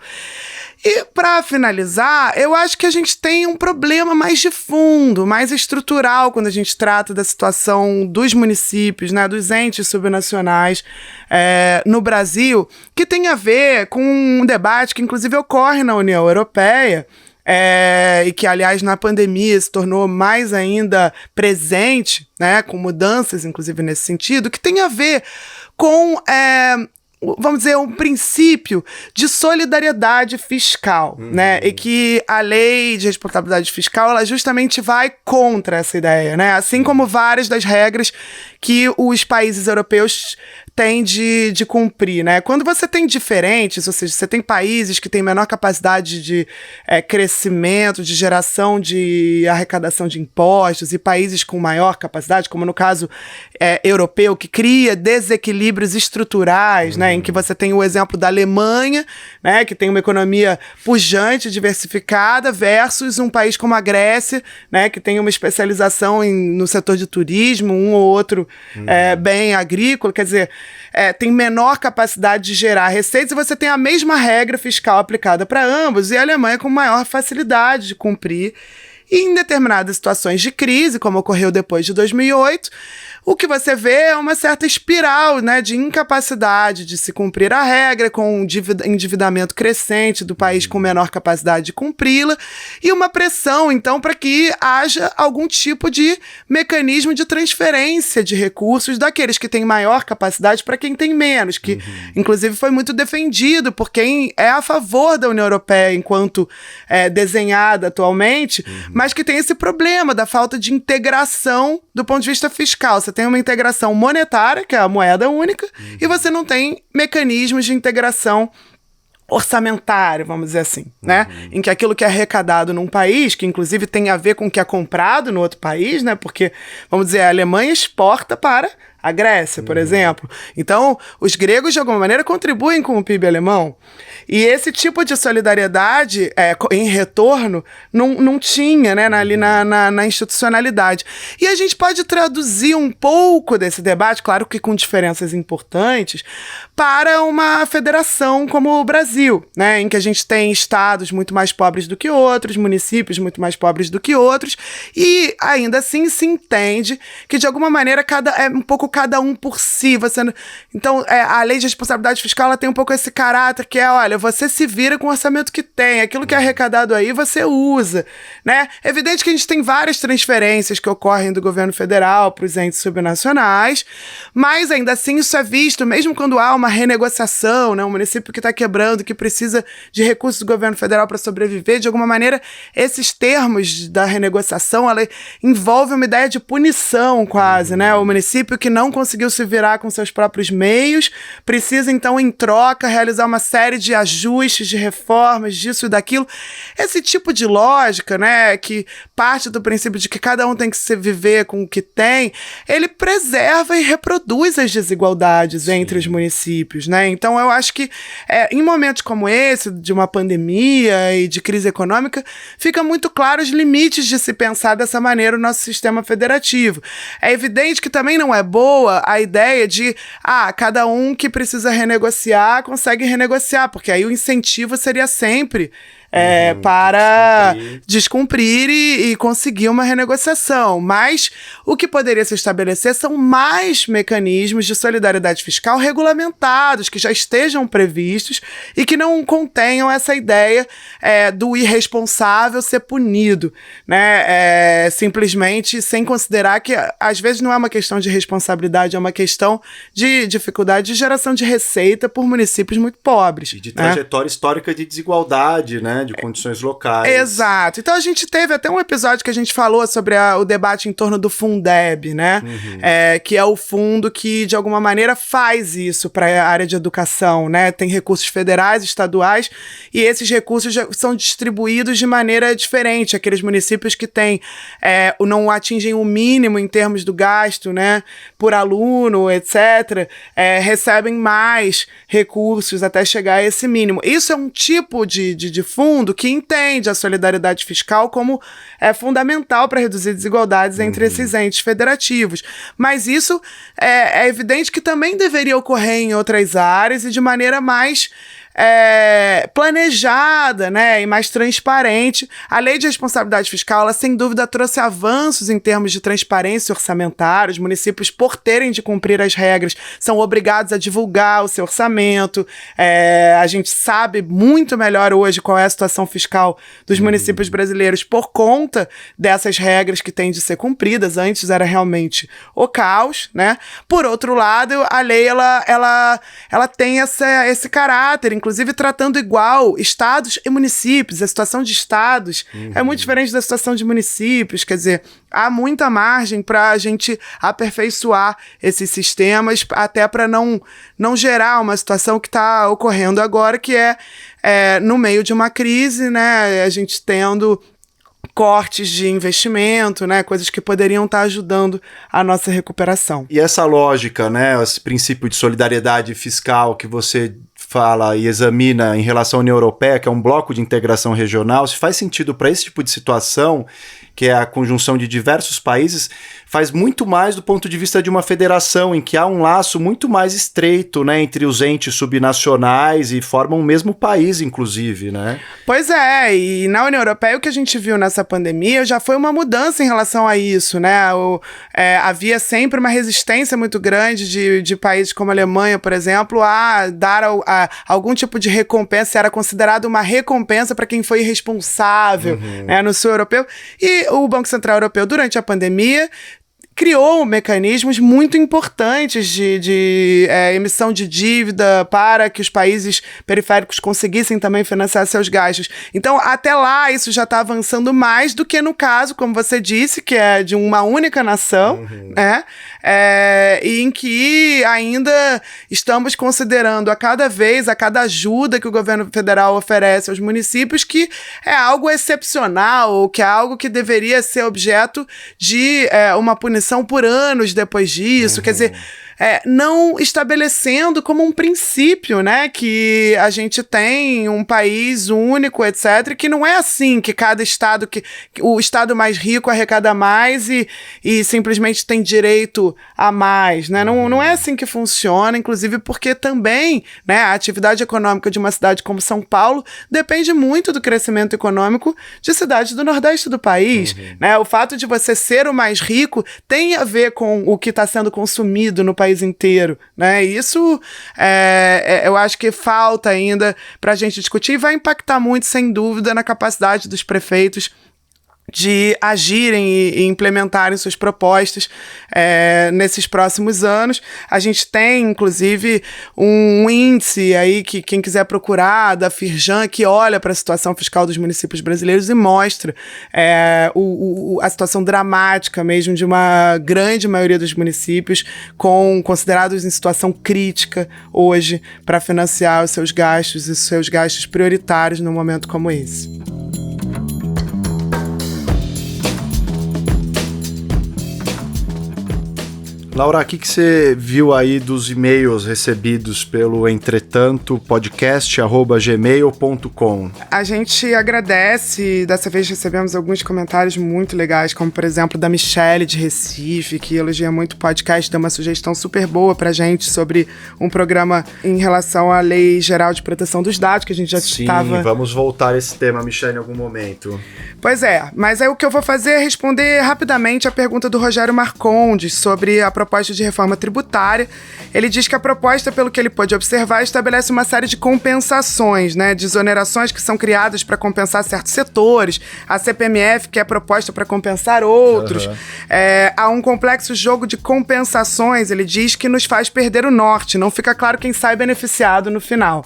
[SPEAKER 4] E, para finalizar, eu acho que a gente tem um problema mais de fundo, mais estrutural, quando a gente trata da situação dos municípios, né, dos entes subnacionais no Brasil, que tem a ver com um debate que, inclusive, ocorre na União Europeia, e que, aliás, na pandemia se tornou mais ainda presente, né, com mudanças, inclusive, nesse sentido, que tem a ver com vamos dizer, um princípio de solidariedade fiscal, né? E que a lei de responsabilidade fiscal, ela justamente vai contra essa ideia, né? Assim como várias das regras que os países europeus têm de cumprir, né? Quando você tem diferentes, ou seja, você tem países que têm menor capacidade de crescimento, de geração de arrecadação de impostos, e países com maior capacidade, como no caso europeu, que cria desequilíbrios estruturais, né? Em que você tem o exemplo da Alemanha, né? Que tem uma economia pujante, diversificada, versus um país como a Grécia, né? Que tem uma especialização no setor de turismo, um ou outro bem agrícola, quer dizer, tem menor capacidade de gerar receitas, e você tem a mesma regra fiscal aplicada para ambos, e a Alemanha com maior facilidade de cumprir. E em determinadas situações de crise, como ocorreu depois de 2008, o que você vê é uma certa espiral, né, de incapacidade de se cumprir a regra, com um endividamento crescente do país com menor capacidade de cumpri-la, e uma pressão, então, para que haja algum tipo de mecanismo de transferência de recursos daqueles que têm maior capacidade para quem tem menos, que, inclusive, foi muito defendido por quem é a favor da União Europeia enquanto desenhada atualmente, mas que tem esse problema da falta de integração do ponto de vista fiscal. Você tem uma integração monetária, que é a moeda única, e você não tem mecanismos de integração orçamentário, vamos dizer assim, né? Em que aquilo que é arrecadado num país, que inclusive tem a ver com o que é comprado no outro país, né? Porque, vamos dizer, a Alemanha exporta para a Grécia, por exemplo. Então, os gregos, de alguma maneira, contribuem com o PIB alemão. E esse tipo de solidariedade em retorno não tinha, né, ali na institucionalidade. E a gente pode traduzir um pouco desse debate, claro que com diferenças importantes, para uma federação como o Brasil, né, em que a gente tem estados muito mais pobres do que outros, municípios muito mais pobres do que outros, e ainda assim se entende que, de alguma maneira, cada um por si. Então, a lei de responsabilidade fiscal ela tem um pouco esse caráter que olha, você se vira com o orçamento que tem, aquilo que é arrecadado aí você usa, né? É evidente que a gente tem várias transferências que ocorrem do governo federal para os entes subnacionais, mas ainda assim isso é visto, mesmo quando há uma renegociação, né? Um município que está quebrando, que precisa de recursos do governo federal para sobreviver, de alguma maneira, esses termos da renegociação, ela envolve uma ideia de punição quase, né? O município que não conseguiu se virar com seus próprios meios, precisa então, em troca, realizar uma série de ajustes, de reformas, disso e daquilo. Esse tipo de lógica, né, que parte do princípio de que cada um tem que se viver com o que tem, ele preserva e reproduz as desigualdades entre os municípios, né? Então eu acho que em momentos como esse, de uma pandemia e de crise econômica, fica muito claro os limites de se pensar dessa maneira o nosso sistema federativo. É evidente que também não é boa a ideia de cada um que precisa renegociar consegue renegociar, porque aí o incentivo seria sempre para descumprir e conseguir uma renegociação. Mas o que poderia se estabelecer são mais mecanismos de solidariedade fiscal regulamentados, que já estejam previstos e que não contenham essa ideia do irresponsável ser punido, né? Simplesmente sem considerar que às vezes não é uma questão de responsabilidade, é uma questão de dificuldade de geração de receita por municípios muito pobres.
[SPEAKER 5] E de trajetória histórica de desigualdade, né? De condições locais.
[SPEAKER 4] Exato. Então a gente teve até um episódio que a gente falou sobre o debate em torno do Fundeb, né? Que é o fundo que, de alguma maneira, faz isso para a área de educação, né? Tem recursos federais, estaduais, e esses recursos já são distribuídos de maneira diferente. Aqueles municípios que não atingem o mínimo em termos do gasto, né? Por aluno, etc., recebem mais recursos até chegar a esse mínimo. Isso é um tipo de fundo que entende a solidariedade fiscal como fundamental para reduzir desigualdades entre esses entes federativos. Mas isso é evidente que também deveria ocorrer em outras áreas e de maneira mais planejada, né, e mais transparente. A lei de responsabilidade fiscal, ela sem dúvida trouxe avanços em termos de transparência orçamentária. Os municípios, por terem de cumprir as regras, são obrigados a divulgar o seu orçamento. A gente sabe muito melhor hoje qual é a situação fiscal dos municípios brasileiros por conta dessas regras que têm de ser cumpridas. Antes era realmente o caos, né? Por outro lado, a lei ela tem esse caráter, inclusive tratando igual estados e municípios. A situação de estados é muito diferente da situação de municípios, quer dizer, há muita margem para a gente aperfeiçoar esses sistemas, até para não gerar uma situação que está ocorrendo agora, que no meio de uma crise, né, a gente tendo cortes de investimento, né, coisas que poderiam estar ajudando a nossa recuperação.
[SPEAKER 5] E essa lógica, né, esse princípio de solidariedade fiscal que você fala e examina em relação à União Europeia, que é um bloco de integração regional, se faz sentido para esse tipo de situação, que é a conjunção de diversos países, faz muito mais do ponto de vista de uma federação, em que há um laço muito mais estreito, né, entre os entes subnacionais e formam o mesmo país, inclusive, né?
[SPEAKER 4] Pois é, e na União Europeia o que a gente viu nessa pandemia já foi uma mudança em relação a isso, né? Havia sempre uma resistência muito grande de países como a Alemanha, por exemplo, a dar algum tipo de recompensa, era considerado uma recompensa para quem foi irresponsável, né, no sul europeu. E o Banco Central Europeu, durante a pandemia, criou mecanismos muito importantes de emissão de dívida para que os países periféricos conseguissem também financiar seus gastos. Então, até lá, isso já está avançando mais do que no caso, como você disse, que é de uma única nação, né? E em que ainda estamos considerando a cada ajuda que o governo federal oferece aos municípios, que é algo excepcional, ou que é algo que deveria ser objeto de uma punição por anos depois disso. Quer dizer, não estabelecendo como um princípio, né, que a gente tem um país único, etc., que não é assim, que cada estado, que o estado mais rico arrecada mais e simplesmente tem direito a mais, né? Não é assim que funciona, inclusive porque também, né, a atividade econômica de uma cidade como São Paulo depende muito do crescimento econômico de cidades do Nordeste do país, né? O fato de você ser o mais rico tem a ver com o que está sendo consumido no país inteiro, né? Isso eu acho que falta ainda para a gente discutir e vai impactar muito, sem dúvida, na capacidade dos prefeitos de agirem e implementarem suas propostas nesses próximos anos. A gente tem, inclusive, um índice aí que quem quiser procurar, da Firjan, que olha para a situação fiscal dos municípios brasileiros e mostra a situação dramática mesmo de uma grande maioria dos municípios considerados em situação crítica hoje para financiar os seus gastos e seus gastos prioritários num momento como esse.
[SPEAKER 5] Laura, o que você viu aí dos e-mails recebidos pelo entretanto.podcast@gmail.com?
[SPEAKER 4] A gente agradece, dessa vez recebemos alguns comentários muito legais, como por exemplo da Michele de Recife, que elogia muito o podcast, deu uma sugestão super boa pra gente sobre um programa em relação à Lei Geral de Proteção dos Dados, que a gente já estava...
[SPEAKER 5] Sim, vamos voltar a esse tema, Michele, em algum momento.
[SPEAKER 4] Pois é, mas aí o que eu vou fazer é responder rapidamente a pergunta do Rogério Marcondes sobre a proposta de reforma tributária. Ele diz que a proposta, pelo que ele pôde observar, estabelece uma série de compensações, né, de exonerações que são criadas para compensar certos setores, a CPMF, que é proposta para compensar outros. Há um complexo jogo de compensações, ele diz, que nos faz perder o norte, não fica claro quem sai beneficiado no final.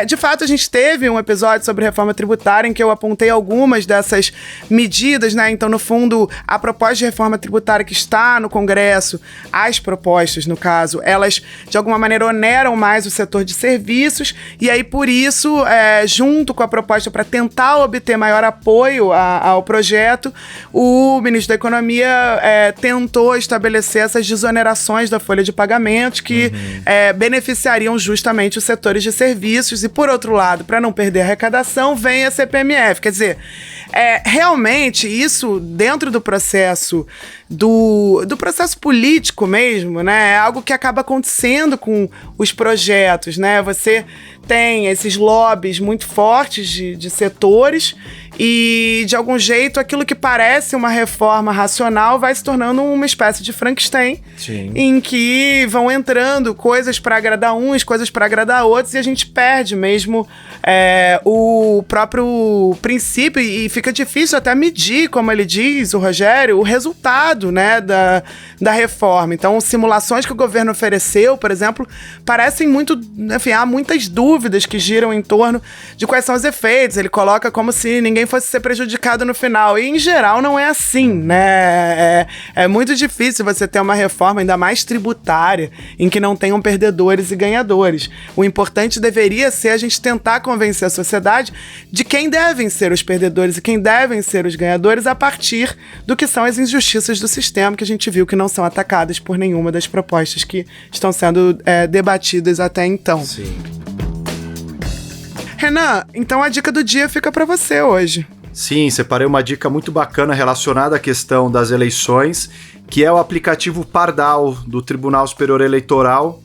[SPEAKER 4] De fato, a gente teve um episódio sobre reforma tributária em que eu apontei algumas dessas medidas, né? Então, no fundo, a proposta de reforma tributária que está no Congresso, as propostas, no caso, elas, de alguma maneira, oneram mais o setor de serviços, e aí, por isso, junto com a proposta para tentar obter maior apoio ao projeto, o ministro da Economia tentou estabelecer essas desonerações da folha de pagamentos que beneficiariam justamente os setores de serviços, e, por outro lado, para não perder a arrecadação, vem a CPMF. Quer dizer, realmente, isso, dentro do processo do processo político mesmo, né? É algo que acaba acontecendo com os projetos, né? Você tem esses lobbies muito fortes de setores e, de algum jeito, aquilo que parece uma reforma racional vai se tornando uma espécie de Frankenstein. Sim. Em que vão entrando coisas para agradar uns, coisas para agradar outros, e a gente perde mesmo o próprio princípio, e fica difícil até medir, como ele diz, o Rogério, o resultado, né, da reforma. Então, simulações que o governo ofereceu, por exemplo, parecem muito... Enfim, há muitas dúvidas que giram em torno de quais são os efeitos. Ele coloca como se ninguém fosse ser prejudicado no final. E, em geral, não é assim, né? É muito difícil você ter uma reforma, ainda mais tributária, em que não tenham perdedores e ganhadores. O importante deveria ser a gente tentar convencer a sociedade de quem devem ser os perdedores e quem devem ser os ganhadores a partir do que são as injustiças do sistema, que a gente viu que não são atacadas por nenhuma das propostas que estão sendo debatidas até então.
[SPEAKER 5] Sim.
[SPEAKER 4] Renan, então a dica do dia fica para você hoje.
[SPEAKER 5] Sim, separei uma dica muito bacana relacionada à questão das eleições, que é o aplicativo Pardal do Tribunal Superior Eleitoral,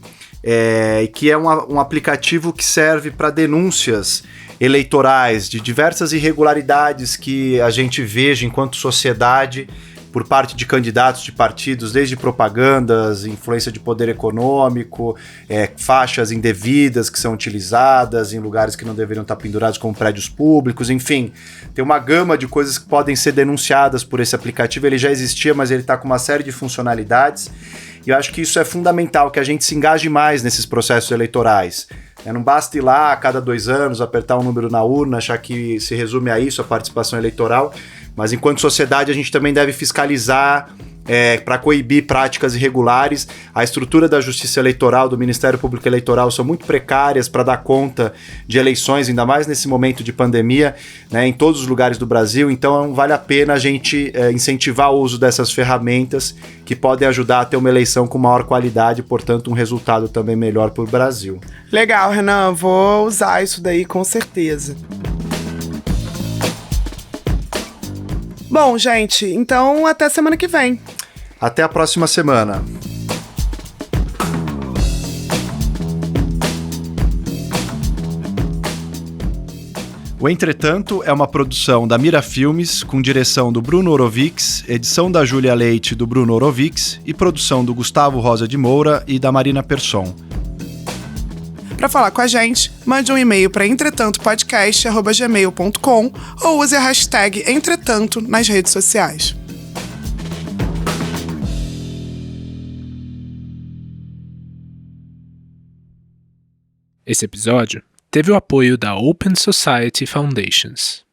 [SPEAKER 5] que é um aplicativo que serve para denúncias eleitorais de diversas irregularidades que a gente veja enquanto sociedade por parte de candidatos de partidos, desde propagandas, influência de poder econômico, faixas indevidas que são utilizadas em lugares que não deveriam estar pendurados como prédios públicos, enfim, tem uma gama de coisas que podem ser denunciadas por esse aplicativo. Ele já existia, mas ele está com uma série de funcionalidades, e eu acho que isso é fundamental, que a gente se engaje mais nesses processos eleitorais. Não basta ir lá a cada 2 anos, apertar um número na urna, achar que se resume a isso, a participação eleitoral, mas enquanto sociedade a gente também deve fiscalizar para coibir práticas irregulares. A estrutura da Justiça Eleitoral, do Ministério Público Eleitoral são muito precárias para dar conta de eleições, ainda mais nesse momento de pandemia, né, em todos os lugares do Brasil. Então vale a pena a gente incentivar o uso dessas ferramentas que podem ajudar a ter uma eleição com maior qualidade e, portanto, um resultado também melhor para o Brasil.
[SPEAKER 4] Legal, Renan, vou usar isso daí com certeza. Bom, gente, então até semana que vem.
[SPEAKER 5] Até a próxima semana. O Entretanto é uma produção da Mira Filmes, com direção do Bruno Orovics, edição da Júlia Leite e do Bruno Orovics e produção do Gustavo Rosa de Moura e da Marina Persson.
[SPEAKER 4] Para falar com a gente, mande um e-mail para entretantopodcast@gmail.com ou use a hashtag Entretanto nas redes sociais.
[SPEAKER 11] Esse episódio teve o apoio da Open Society Foundations.